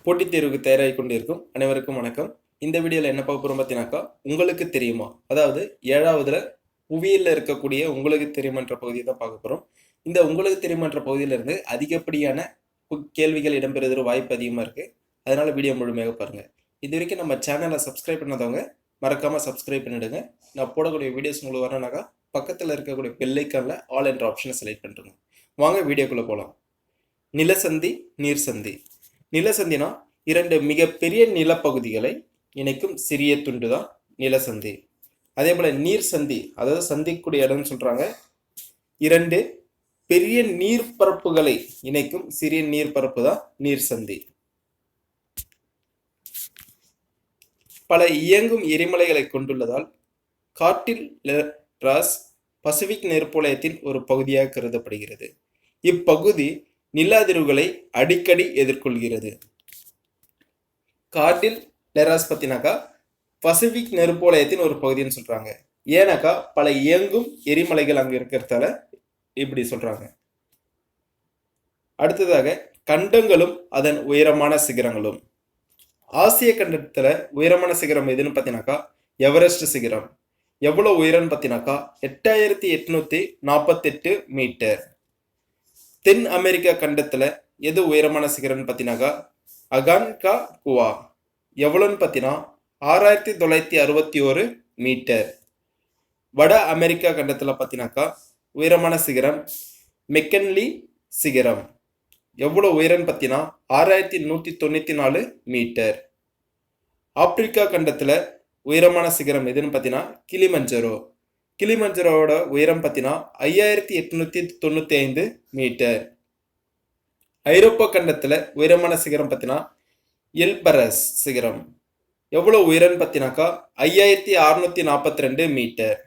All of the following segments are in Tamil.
போட்டித் தேர்வுக்கு தயாராகி கொண்டிருக்கும் அனைவருக்கும் வணக்கம். இந்த வீடியோவில் என்ன பார்க்க போகிறோம் பார்த்தீங்கன்னாக்கா, உங்களுக்கு தெரியுமா, அதாவது 7வதுல புவியியலில் இருக்கக்கூடிய உங்களுக்கு தெரியுமன்ற பகுதியை தான் பார்க்க போகிறோம். இந்த உங்களுக்கு தெரியுமன்ற பகுதியிலிருந்து அதிகப்படியான கேள்விகள் இடம்பெறுகிற வாய்ப்பு அதிகமாக இருக்குது. அதனால் வீடியோ முழுமையாக பாருங்கள். இது வரைக்கும் நம்ம சேனலை சப்ஸ்கிரைப் பண்ணாதவங்க மறக்காமல் சப்ஸ்கிரைப் பண்ணிவிடுங்க. நான் போடக்கூடிய வீடியோஸ் உங்களுக்கு வரணுனாக்கா பக்கத்தில் இருக்கக்கூடிய பெல் ஐக்கானில் ஆல் என்ற ஆப்ஷனை செலக்ட் பண்ணிடுங்க. வாங்க வீடியோக்குள்ளே போகலாம். நிலசந்தி, நீர்சந்தி. நிலசந்தினா இரண்டு மிகப்பெரிய நிலப்பகுதிகளை இணைக்கும் சிறிய துண்டு தான் நிலசந்தி. அதே போல நீர் சந்தி, அதாவது சந்திக்கூடிய இடம்னு சொல்றாங்க. இரண்டு பெரிய நீர்ப்பரப்புகளை இணைக்கும் சிறிய நீர்ப்பரப்பு தான் நீர் சந்தி. பல இயங்கும் எரிமலைகளை கொண்டுள்ளதால் கார்டில் லெராஸ் பசிபிக் நெருப்புவலயத்தின் ஒரு பகுதியாக கருதப்படுகிறது. இப்பகுதி நில அதிர்வுகளை அடிக்கடி எதிர்கொள்கிறது. கார்டில் லெராஸ் பத்தினாக்கா பசிபிக் நெருப்புவலயத்தின் ஒரு பகுதின்னு சொல்றாங்க. ஏன்னாக்கா பல இயங்கும் எரிமலைகள் அங்க இருக்கிறதால இப்படி சொல்றாங்க. அடுத்ததாக கண்டங்களும் அதன் உயரமான சிகரங்களும். ஆசிய கண்டத்துல உயரமான சிகரம் எதுன்னு பார்த்தீங்கன்னாக்கா எவரெஸ்ட் சிகரம். எவ்வளவு உயரம்னு பார்த்தீங்கன்னாக்கா 8848 மீட்டர். தென் அமெரிக்கா கண்டத்துல எது உயரமான சிகரம்னு பார்த்தீங்கன்னாக்கா அகான்கா குவா. எவ்வளோன்னு பார்த்தீங்கன்னா 6961 மீட்டர். வட அமெரிக்கா கண்டத்தில் பார்த்தீங்கன்னாக்கா உயரமான சிகரம் மெக்கன்லி சிகரம். எவ்வளோ உயரம்னு பார்த்தீங்கன்னா 6194 மீட்டர். ஆப்பிரிக்கா கண்டத்தில் உயரமான சிகரம் எதுன்னு பார்த்தீங்கன்னா கிளிமஞ்சரோ. கிளிமஞ்சரோட உயரம் பார்த்தீங்கன்னா 5895 மீட்டர். ஐரோப்பா கண்டத்தில் உயரமான சிகரம் பார்த்தீங்கன்னா எல்பரஸ் சிகரம். எவ்வளோ உயரம்னு பார்த்தீங்கன்னாக்கா 5642 மீட்டர்.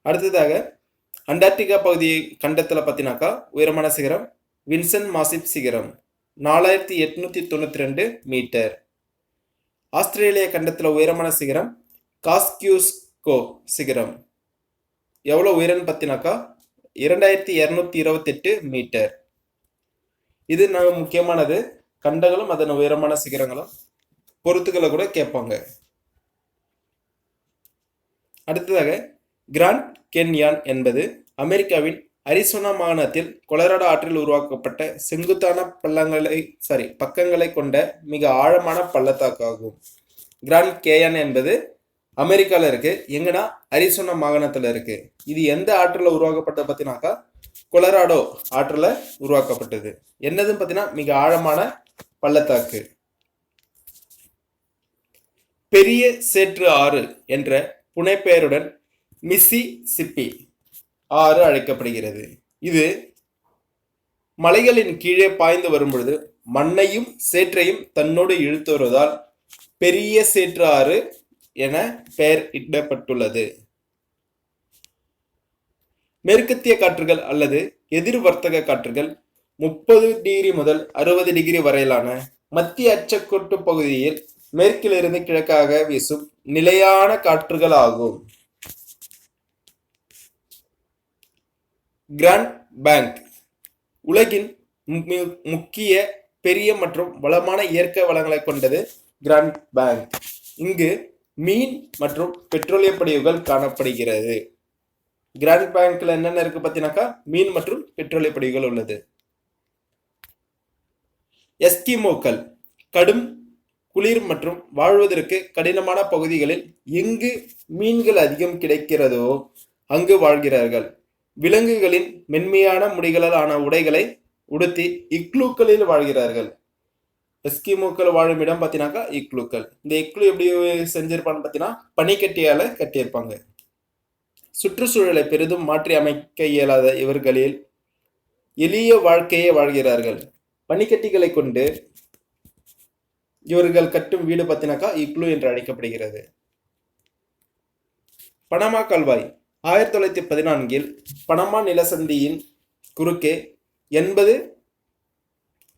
அடுத்ததாக அண்டார்டிகா பகுதி கண்டத்தில் பார்த்தீங்கன்னாக்கா உயரமான சிகரம் வின்சென்ட் மாசிப் சிகரம் 4892 மீட்டர். ஆஸ்திரேலிய கண்டத்தில் உயரமான சிகரம் காஸ்கியூஸ்கோ சிகரம். எவ்வளோ உயரம்னு பார்த்தீங்கன்னாக்கா 2228 மீட்டர். இது முக்கியமானது. கண்டங்களும் அதன் உயரமான சிகரங்களும் பொறுத்துக்களை கூட கேட்பாங்க. அடுத்ததாக கிராண்ட் கேன்யான் என்பது அமெரிக்காவின் அரிசோனா மாகாணத்தில் கொலராடோ ஆற்றில் உருவாக்கப்பட்ட செங்குத்தான பக்கங்களை கொண்ட மிக ஆழமான பள்ளத்தாக்காகும். கிராண்ட் கேயான் என்பது அமெரிக்கால இருக்கு. எங்கன்னா அரிசோனா மாகாணத்துல இருக்கு. இது எந்த ஆற்றில் உருவாக்கப்பட்டது பார்த்தீங்கன்னாக்கா கொலராடோ ஆற்றுல உருவாக்கப்பட்டது. என்னதுன்னு பார்த்தீங்கன்னா மிக ஆழமான பள்ளத்தாக்கு. பெரிய சேற்று ஆறு என்ற புனைப்பெயருடன் மிசிசிப்பி ஆறு அழைக்கப்படுகிறது. இது மலைகளின் கீழே பாய்ந்து வரும்பொழுது மண்ணையும் சேற்றையும் தன்னோடு இழுத்து வருவதால் பெரிய சேற்று ஆறு என பெயர் இடப்பட்டுள்ளது. மேற்கத்திய காற்றுகள் அல்லது எதிர் வர்த்தக காற்றுகள் 30 டிகிரி முதல் 60 டிகிரி வரையிலான மத்திய அச்சக்கோட்டு பகுதியில் மேற்கிலிருந்து கிழக்காக வீசும் நிலையான காற்றுகள் ஆகும். கிராண்ட் பேங்க் உலகின் முக்கிய பெரிய மற்றும் வளமான இயற்கை வளங்களை கொண்டது. கிராண்ட் பேங்க் இங்கு மீன் மற்றும் பெட்ரோலிய படிவுகள் காணப்படுகிறது. கிராண்ட் பேங்க்ல என்னென்ன இருக்கு பார்த்தீங்கன்னாக்கா மீன் மற்றும் பெட்ரோலிய படிவுகள் உள்ளது. எஸ்கிமோக்கள் கடும் குளிர் மற்றும் வாழ்வதற்கு கடினமான பகுதிகளில் எங்கு மீன்கள் அதிகம் கிடைக்கிறதோ அங்கு வாழ்கிறார்கள். விலங்குகளின் மென்மையான முடிகளால் ஆன உடைகளை உடுத்தி இக்லூக்களில் வாழ்கிறார்கள். எஸ்கிமோக்கள் வாழும் இடம் பார்த்தீங்கன்னாக்கா இக்லூக்கள். இந்த இக்லூ எப்படி செஞ்சிருப்பான்னு பார்த்தீங்கன்னா பனிக்கட்டியால கட்டியிருப்பாங்க. சுற்றுச்சூழலை பெரிதும் மாற்றி அமைக்க இயலாத இவர்களில் எளிய வாழ்க்கையை வாழ்கிறார்கள். பனிக்கட்டிகளை கொண்டு இவர்கள் கட்டும் வீடு பார்த்தீங்கன்னாக்கா இக்லூ என்று அழைக்கப்படுகிறது. பனாமா கால்வாய் 1914 பனாமா நிலசந்தியின் குறுக்கே 80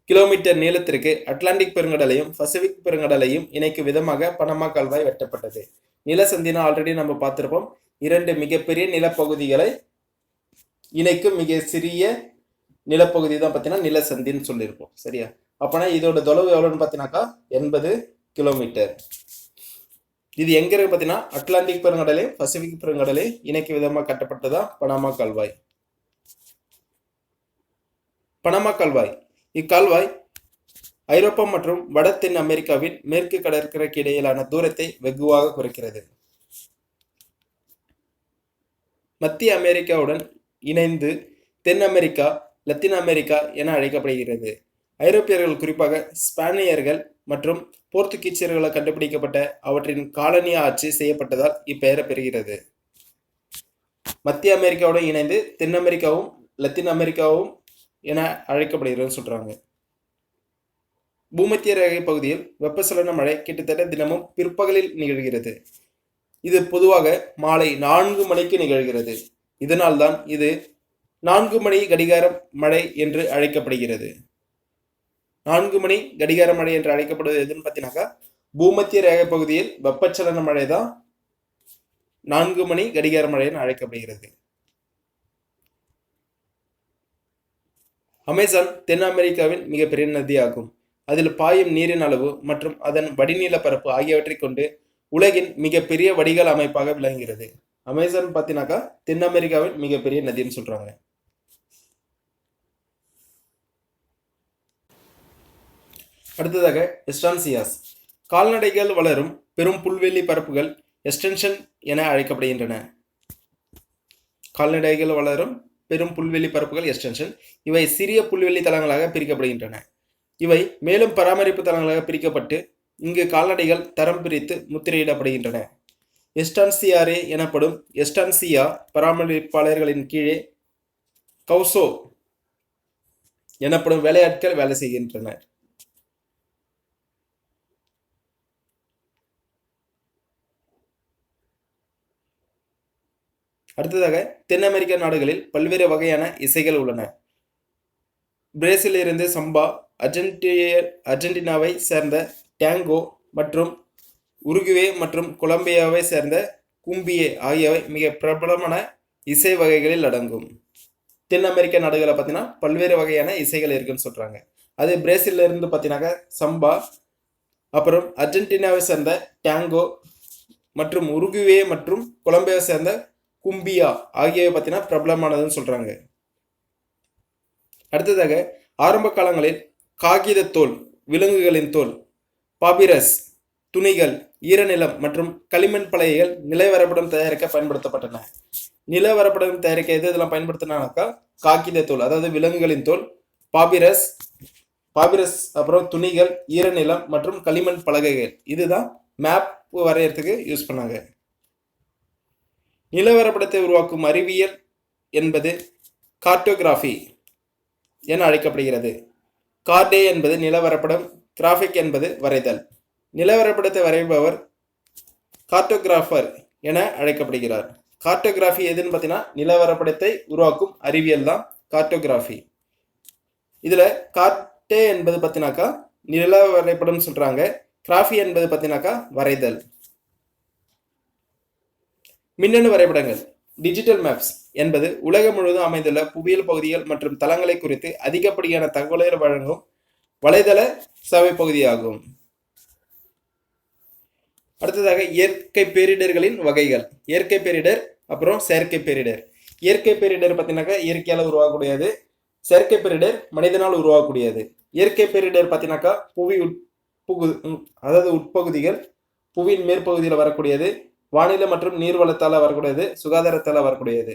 கிலோமீட்டர் நீளத்திற்கு அட்லாண்டிக் பெருங்கடலையும் பசிபிக் பெருங்கடலையும் இணைக்கும் விதமாக பனாமா கால்வாய் வெட்டப்பட்டது. நிலசந்தினா ஆல்ரெடி நம்ம பார்த்திருப்போம். இரண்டு மிகப்பெரிய நிலப்பகுதிகளை இணைக்கும் மிக சிறிய நிலப்பகுதி தான் பார்த்தீங்கன்னா நிலசந்தின்னு சொல்லியிருப்போம். சரியா? அப்போனா இதோட தொலைவு எவ்வளோன்னு பார்த்தீங்கன்னாக்கா 80 கிலோமீட்டர். இது எங்க இருக்கு பார்த்தீங்கன்னா அட்லாண்டிக் பெருங்கடலை பசிபிக் பெருங்கடலை இணைக்கும் விதமாக கட்டப்பட்டதா பனாமா கால்வாய். பனாமா கால்வாய் இக்கால்வாய் ஐரோப்பா மற்றும் வட தென் அமெரிக்காவின் மேற்கு கடற்கரைக்கு இடையிலான தூரத்தை வெகுவாக குறைக்கிறது. மத்திய அமெரிக்காவுடன் இணைந்து தென் அமெரிக்கா, லத்தீன் அமெரிக்கா என அழைக்கப்படுகிறது. ஐரோப்பியர்கள், குறிப்பாக ஸ்பானியர்கள் மற்றும் போர்த்துகீசியர்களால் கண்டுபிடிக்கப்பட்ட அவற்றின் காலனி ஆட்சி செய்யப்பட்டதால் இப்பெயரை பெறுகிறது. மத்திய அமெரிக்காவுடன் இணைந்து தென் அமெரிக்காவும் லத்தீன் அமெரிக்காவும் என அழைக்கப்படுகிறது சொல்றாங்க. பூமத்திய ரேகை பகுதியில் வெப்பசலன மழை கிட்டத்தட்ட தினமும் பிற்பகலில் நிகழ்கிறது. இது பொதுவாக மாலை 4 மணிக்கு நிகழ்கிறது. இதனால்தான் இது 4 மணி கடிகார மழை என்று அழைக்கப்படுகிறது. 4 மணி கடிகார மழை என்று அழைக்கப்படுவது எதுன்னு பார்த்தீங்கன்னாக்கா பூமத்திய ரேகை பகுதியில் வெப்பச்சலன மழை தான் 4 மணி கடிகார மழை என்று அழைக்கப்படுகிறது. அமேசான் தென் அமெரிக்காவின் மிகப்பெரிய நதி ஆகும். அதில் பாயும் நீரின் அளவு மற்றும் அதன் வடிநில பரப்பு ஆகியவற்றை கொண்டு உலகின் மிகப்பெரிய வடிகால் அமைப்பாக விளங்குகிறது. அமேசான் பார்த்தீங்கன்னாக்கா தென் அமெரிக்காவின் மிகப்பெரிய நதின்னு சொல்றாங்க. அடுத்ததாக எஸ்டான்சியாஸ். கால்நடைகள் வளரும் பெரும் புல்வெளி பரப்புகள் எக்ஸ்டென்ஷன் என அழைக்கப்படுகின்றன. கால்நடைகள் வளரும் பெரும் புல்வெளி பரப்புகள் எக்ஸ்டென்ஷன். இவை சிறிய புல்வெளி தளங்களாக பிரிக்கப்படுகின்றன. இவை மேலும் பராமரிப்பு தளங்களாக பிரிக்கப்பட்டு இங்கு கால்நடைகள் தரம் பிரித்து முத்திரையிடப்படுகின்றன. எஸ்டான்சியாரே எனப்படும் எஸ்டான்சியா பராமரிப்பாளர்களின் கீழே கவுசோ எனப்படும் வேலையாட்கள் வேலை செய்கின்றனர். அடுத்ததாக தென் அமெரிக்க நாடுகளில் பல்வேறு வகையான இசைகள் உள்ளன. பிரேசிலிருந்து சம்பா, அர்ஜென்டினாவை சேர்ந்த டேங்கோ மற்றும் உருகுவே மற்றும் கொலம்பியாவை சேர்ந்த கும்பியே ஆகியவை மிக பிரபலமான இசை வகைகளில் அடங்கும். தென் அமெரிக்க நாடுகளை பார்த்தீங்கன்னா பல்வேறு வகையான இசைகள் இருக்குன்னு சொல்றாங்க. அது பிரேசில்ல இருந்து பார்த்தீங்கன்னாக்கா சம்பா, அப்புறம் அர்ஜென்டினாவை சேர்ந்த டேங்கோ மற்றும் உருகுவே மற்றும் கொலம்பியாவை சேர்ந்த கும்பியா ஆகியவை பார்த்தீங்கன்னா பிரபலமானதுன்னு சொல்றாங்க. அடுத்ததாக ஆரம்ப காலங்களில் காகித தோல், விலங்குகளின் தோல், பாபிரஸ், துணிகள், ஈரநிலம் மற்றும் களிமண் பலகைகள் நிலவரைபடம் தயாரிக்க பயன்படுத்தப்பட்டன. நிலவரைபடம் தயாரிக்க இதெல்லாம் பயன்படுத்தினாக்கா காகித தோல், அதாவது விலங்குகளின் தோல், பாபிரஸ், அப்புறம் துணிகள், ஈரநிலம் மற்றும் களிமண் பலகைகள். இதுதான் மேப் வரையறதுக்கு யூஸ் பண்ணாங்க. நிலவரைபடத்தை உருவாக்கும் அறிவியல் என்பது கார்டோகிராஃபி என அழைக்கப்படுகிறது. கார்டே என்பது நிலவரைபடம், கிராஃபிக் என்பது வரைதல். நிலவரைபடத்தை வரைபவர் கார்டோகிராஃபர் என அழைக்கப்படுகிறார். கார்டோகிராஃபி எதுன்னு பார்த்தீங்கன்னா நிலவரைபடத்தை உருவாக்கும் அறிவியல் தான் கார்டோகிராஃபி. இதுல கார்டே என்பது பார்த்தீங்கன்னாக்கா நிலவரைபடம் சொல்றாங்க. கிராஃபி என்பது பார்த்தீங்கன்னாக்கா வரைதல். மின்னணு வரைபடங்கள் டிஜிட்டல் மேப்ஸ் என்பது உலகம் முழுவதும் அமைந்துள்ள புவியியல் பகுதிகள் மற்றும் தளங்களை குறித்து அதிகப்படியான தகவல்களை வழங்கும் வலைதள சேவை பகுதியாகும். அடுத்ததாக இயற்கை பேரிடர்களின் வகைகள். இயற்கை பேரிடர், அப்புறம் செயற்கை பேரிடர். இயற்கை பேரிடர் பார்த்தீங்கன்னாக்கா இயற்கையால் உருவாகக்கூடியது. செயற்கை பேரிடர் மனிதனால் உருவாகக்கூடியது. இயற்கை பேரிடர் பார்த்தீங்கன்னாக்கா புவி உட்பகுதிகள், புவியின் மேற்பகுதியில் வரக்கூடியது, வானிலை மற்றும் நீர்வளத்தால் வரக்கூடியது, சுகாதாரத்தால் வரக்கூடியது.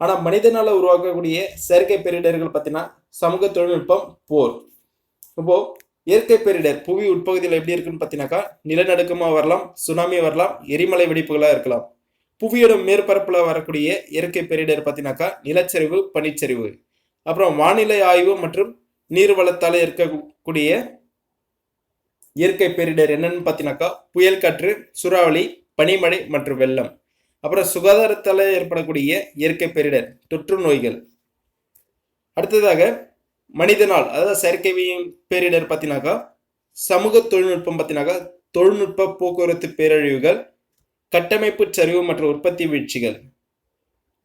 ஆனால் மனிதனால் உருவாக்கக்கூடிய செயற்கை பேரிடர்கள் பார்த்தீங்கன்னா சமூக தொழில்நுட்பம், போர். இப்போ இயற்கை பேரிடர் புவி உட்பகுதியில் எப்படி இருக்குன்னு பார்த்தீங்கன்னாக்கா நிலநடுக்கமாக வரலாம், சுனாமி வரலாம், எரிமலை வெடிப்புகளாக இருக்கலாம். புவியோட மேற்பரப்பில் வரக்கூடிய இயற்கை பேரிடர் பார்த்தீங்கன்னாக்கா நிலச்சரிவு, பனிச்சரிவு. அப்புறம் வானிலை ஆய்வு மற்றும் நீர்வளத்தால் இருக்கக்கூடிய இயற்கை பேரிடர் என்னன்னு பார்த்தீங்கன்னாக்கா புயல் காற்று, சூறாவளி, பனிமழை மற்றும் வெள்ளம். அப்புறம் சுகாதாரத்தால் ஏற்படக்கூடிய இயற்கை பேரிடர், தொற்று நோய்கள். அடுத்ததாக மனிதனால், அதாவது செயற்கை பேரிடர் பார்த்தீங்கன்னாக்கா சமூக தொழில்நுட்பம் பார்த்தீங்கன்னாக்கா தொழில்நுட்ப போக்குவரத்து பேரழிவுகள், கட்டமைப்பு சரிவு மற்றும் உற்பத்தி வீழ்ச்சிகள்.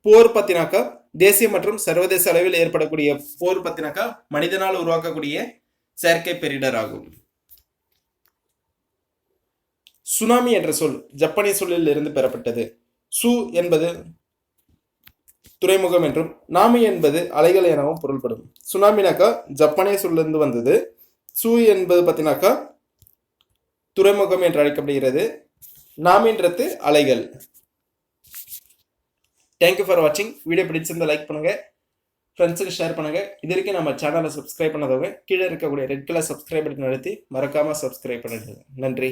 போர் பார்த்தீங்கன்னாக்கா தேசிய மற்றும் சர்வதேச அளவில் ஏற்படக்கூடிய போர் பத்தினாக்கா மனிதனால் உருவாக்கக்கூடிய செயற்கை பேரிடர் ஆகும். சுனாமி என்ற சொல் ஜப்பானிய சொல்லில் இருந்து பெறப்பட்டது. சு என்பது துறைமுகம் என்றும் நாமி என்பது அலைகள் எனவும் பொருள்படும். சுனாமினாக்கா ஜப்பானிய சொல்லிருந்து வந்தது. சு என்பது பார்த்தீங்கன்னாக்கா துறைமுகம் என்று அழைக்கப்படுகிறது. நாமின்றது அலைகள். தேங்க்யூ ஃபார் வாட்சிங். வீடியோ பிடிச்சிருந்தா லைக் பண்ணுங்க, ஃப்ரெண்ட்ஸுக்கு ஷேர் பண்ணுங்க. இது வரைக்கும் நம்ம சேனலை சப்ஸ்கிரைப் பண்ணாதவங்க கீழே இருக்கக்கூடிய ரெட் கலர் சப்ஸ்கிரைப் பட்டன் அழுத்தி மறக்காம சப்ஸ்கிரைப் பண்ணிடுங்க. நன்றி.